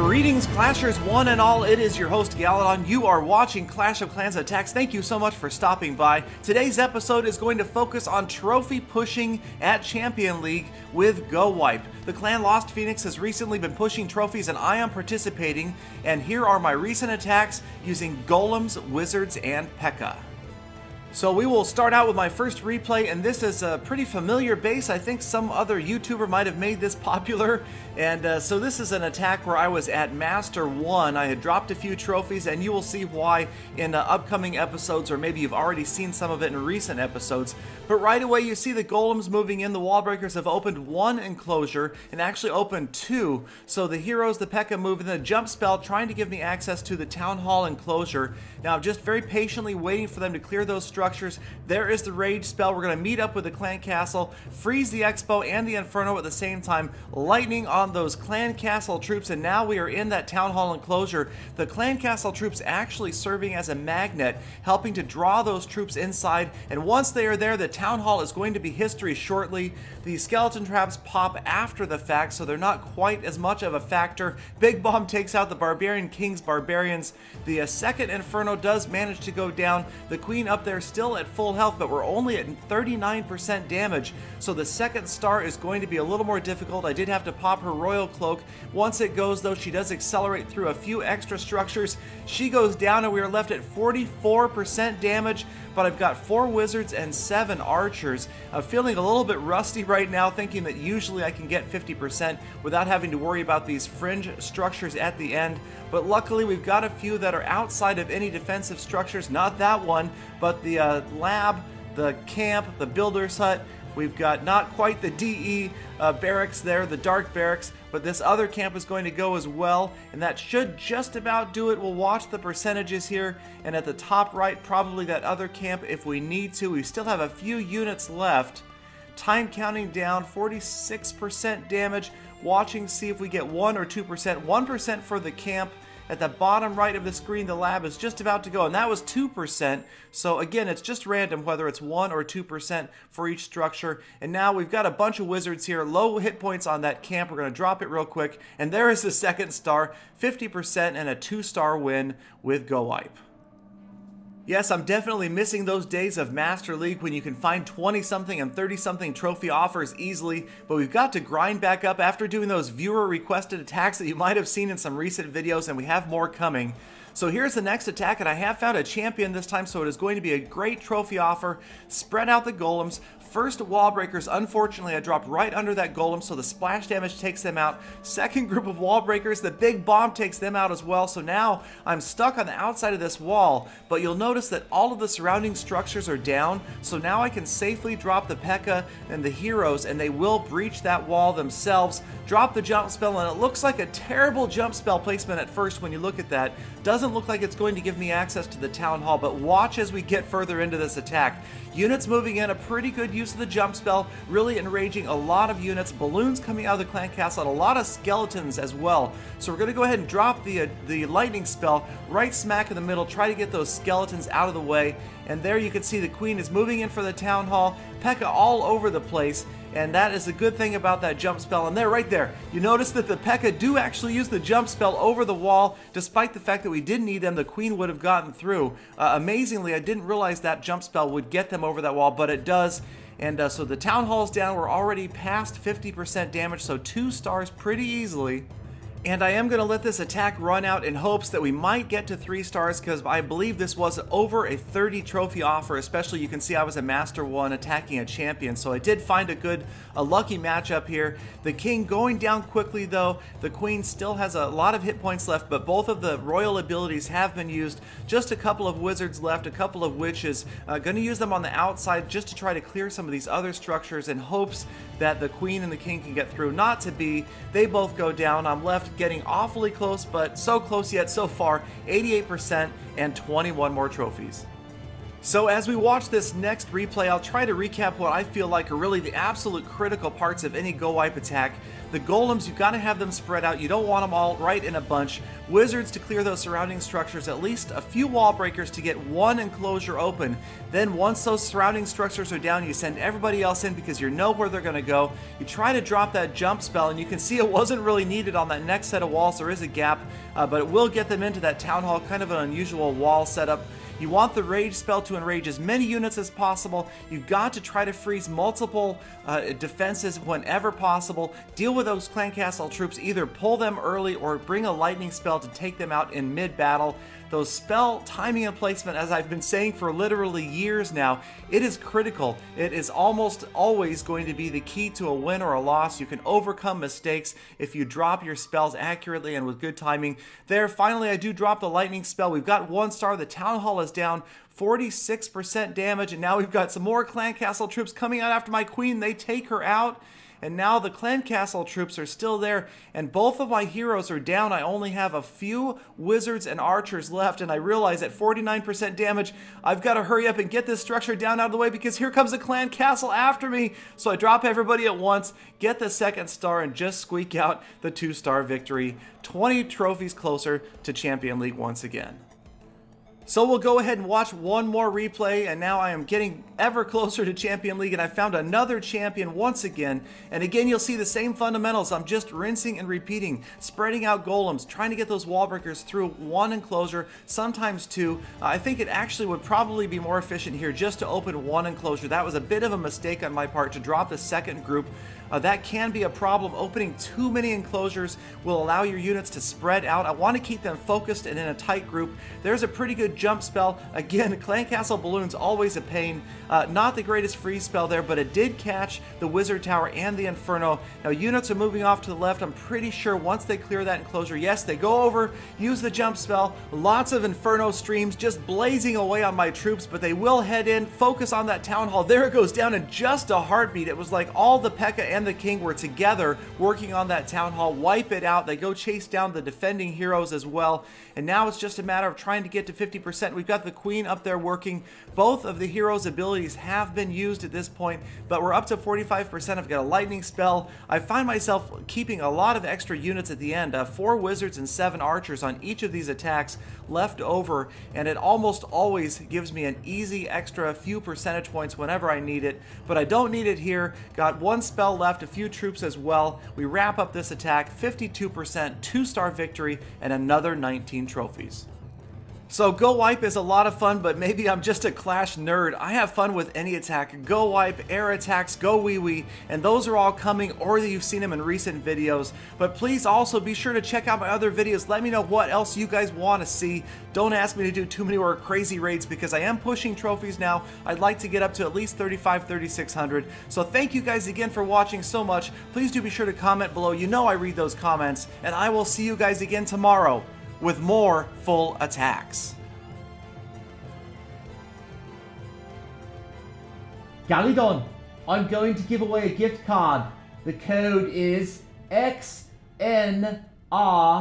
Greetings, Clashers one and all. It is your host, Galadon. You are watching Clash of Clans Attacks. Thank you so much for stopping by. Today's episode is going to focus on trophy pushing at Champion League with GoWipe. The clan Lost Phoenix has recently been pushing trophies and I am participating. And here are my recent attacks using Golems, Wizards, and P.E.K.K.A. So we will start out with my first replay, and this is a pretty familiar base. I think some other YouTuber might have made this popular. And so this is an attack where I was at Master 1. I had dropped a few trophies, and you will see why in upcoming episodes, or maybe you've already seen some of it in recent episodes. But right away you see the golems moving in. The wall breakers have opened one enclosure and actually opened two. So the heroes, the P.E.K.K.A. move, and the jump spell trying to give me access to the town hall enclosure. Now I'm just very patiently waiting for them to clear those structures. There is the rage spell. We're going to meet up with the clan castle, freeze the expo and the inferno at the same time, lightning on those clan castle troops, and now we are in that town hall enclosure. The clan castle troops actually serving as a magnet, helping to draw those troops inside, and once they are there, the town hall is going to be history shortly. The skeleton traps pop after the fact, so they're not quite as much of a factor. Big Bomb takes out the Barbarian King's Barbarians. The second inferno does manage to go down. The queen up there still at full health, but we're only at 39% damage, so the second star is going to be a little more difficult. I did have to pop her royal cloak. Once it goes though, she does accelerate through a few extra structures. She goes down and we are left at 44% damage, but I've got 4 wizards and 7 archers. I'm feeling a little bit rusty right now, thinking that usually I can get 50% without having to worry about these fringe structures at the end. But luckily we've got a few that are outside of any defensive structures. Not that one, but the lab, the camp, the builder's hut. We've got not quite the DE barracks there, the dark barracks, but this other camp is going to go as well, and that should just about do it. We'll watch the percentages here, and at the top right, probably that other camp if we need to. We still have a few units left. Time counting down, 46% damage. Watching, see if we get 1 or 2%. 1% for the camp. At the bottom right of the screen, the lab is just about to go, and that was 2%. So again, it's just random whether it's 1 or 2% for each structure. And now we've got a bunch of wizards here, low hit points on that camp. We're going to drop it real quick, and there is the second star, 50% and a 2-star win with GoWipe. Yes, I'm definitely missing those days of Master League when you can find 20-something and 30-something trophy offers easily, but we've got to grind back up after doing those viewer-requested attacks that you might have seen in some recent videos, and we have more coming. So here's the next attack, and I have found a champion this time, so it is going to be a great trophy offer. Spread out the golems. First wall breakers, unfortunately, I dropped right under that golem, so the splash damage takes them out. Second group of wall breakers, the big bomb takes them out as well, so now I'm stuck on the outside of this wall, but you'll notice that all of the surrounding structures are down, so now I can safely drop the P.E.K.K.A. and the heroes, and they will breach that wall themselves. Drop the jump spell, and it looks like a terrible jump spell placement at first when you look at that. Doesn't look like it's going to give me access to the town hall, but watch as we get further into this attack. Units moving in, a pretty good use of the jump spell, really enraging a lot of units, balloons coming out of the clan castle, and a lot of skeletons as well. So we're going to go ahead and drop the lightning spell right smack in the middle, try to get those skeletons out of the way, and there you can see the queen is moving in for the town hall, P.E.K.K.A. all over the place. And that is a good thing about that jump spell. And there, right there, you notice that the P.E.K.K.A. do actually use the jump spell over the wall. Despite the fact that we didn't need them, the queen would have gotten through. Amazingly, I didn't realize that jump spell would get them over that wall, but it does. And so the town hall's down. We're already past 50% damage, so 2 stars pretty easily. And I am going to let this attack run out in hopes that we might get to 3 stars, because I believe this was over a 30 trophy offer. Especially, you can see I was a Master 1 attacking a champion, so I did find a lucky matchup here. The king going down quickly though. The queen still has a lot of hit points left, but both of the royal abilities have been used. Just a couple of wizards left, a couple of witches. Going to use them on the outside just to try to clear some of these other structures in hopes that the queen and the king can get through. Not to be. They both go down. I'm left getting awfully close, but so close yet so far. 88% and 21 more trophies. So as we watch this next replay, I'll try to recap what I feel like are really the absolute critical parts of any Go Wipe attack. The golems, you've got to have them spread out. You don't want them all right in a bunch. Wizards to clear those surrounding structures, at least a few wall breakers to get one enclosure open. Then once those surrounding structures are down, you send everybody else in because you know where they're going to go. You try to drop that jump spell, and you can see it wasn't really needed on that next set of walls. There is a gap, but it will get them into that town hall, kind of an unusual wall setup. You want the Rage spell to enrage as many units as possible. You've got to try to freeze multiple defenses whenever possible. Deal with those Clan Castle troops. Either pull them early or bring a lightning spell to take them out in mid-battle. Those spell timing and placement, as I've been saying for literally years now, it is critical. It is almost always going to be the key to a win or a loss. You can overcome mistakes if you drop your spells accurately and with good timing. There, finally, I do drop the lightning spell. We've got 1 star. The town hall is down 46% damage, and now we've got some more Clan Castle troops coming out after my queen. They take her out. And now the Clan Castle troops are still there, and both of my heroes are down. I only have a few wizards and archers left, and I realize at 49% damage, I've got to hurry up and get this structure down out of the way because here comes the Clan Castle after me. So I drop everybody at once, get the 2nd star, and just squeak out the 2-star victory. 20 trophies closer to Champion League once again. So we'll go ahead and watch one more replay, and now I am getting ever closer to Champion League, and I found another champion once again. And again, you'll see the same fundamentals. I'm just rinsing and repeating, spreading out golems, trying to get those wall breakers through 1 enclosure, sometimes 2. I think it actually would probably be more efficient here just to open 1 enclosure. That was a bit of a mistake on my part to drop the 2nd group. That can be a problem. Opening too many enclosures will allow your units to spread out. I want to keep them focused and in a tight group. There's a pretty good jump spell. Again, Clan Castle Balloon's always a pain. Not the greatest freeze spell there, but it did catch the Wizard Tower and the Inferno. Now, units are moving off to the left. I'm pretty sure once they clear that enclosure, yes, they go over, use the jump spell. Lots of Inferno streams just blazing away on my troops, but they will head in, focus on that town hall. There it goes down in just a heartbeat. It was like all the P.E.K.K.A. and the King were together working on that town hall. Wipe it out. They go chase down the defending heroes as well. And now it's just a matter of trying to get to 50%. We've got the Queen up there working. Both of the heroes' abilities have been used at this point, but we're up to 45%. I've got a lightning spell. I find myself keeping a lot of extra units at the end. 4 wizards and 7 archers on each of these attacks left over, and it almost always gives me an easy extra few percentage points whenever I need it, but I don't need it here. Got 1 spell left, a few troops as well. We wrap up this attack, 52%, 2-star victory, and another 19 trophies. So Go Wipe is a lot of fun, but maybe I'm just a Clash nerd. I have fun with any attack. Go Wipe, air attacks, Go Wee Wee, and those are all coming, or you've seen them in recent videos. But please also be sure to check out my other videos. Let me know what else you guys want to see. Don't ask me to do too many or crazy raids because I am pushing trophies now. I'd like to get up to at least 3,600. So thank you guys again for watching so much. Please do be sure to comment below. You know I read those comments, and I will see you guys again tomorrow with more full attacks. Galidon, I'm going to give away a gift card. The code is XNR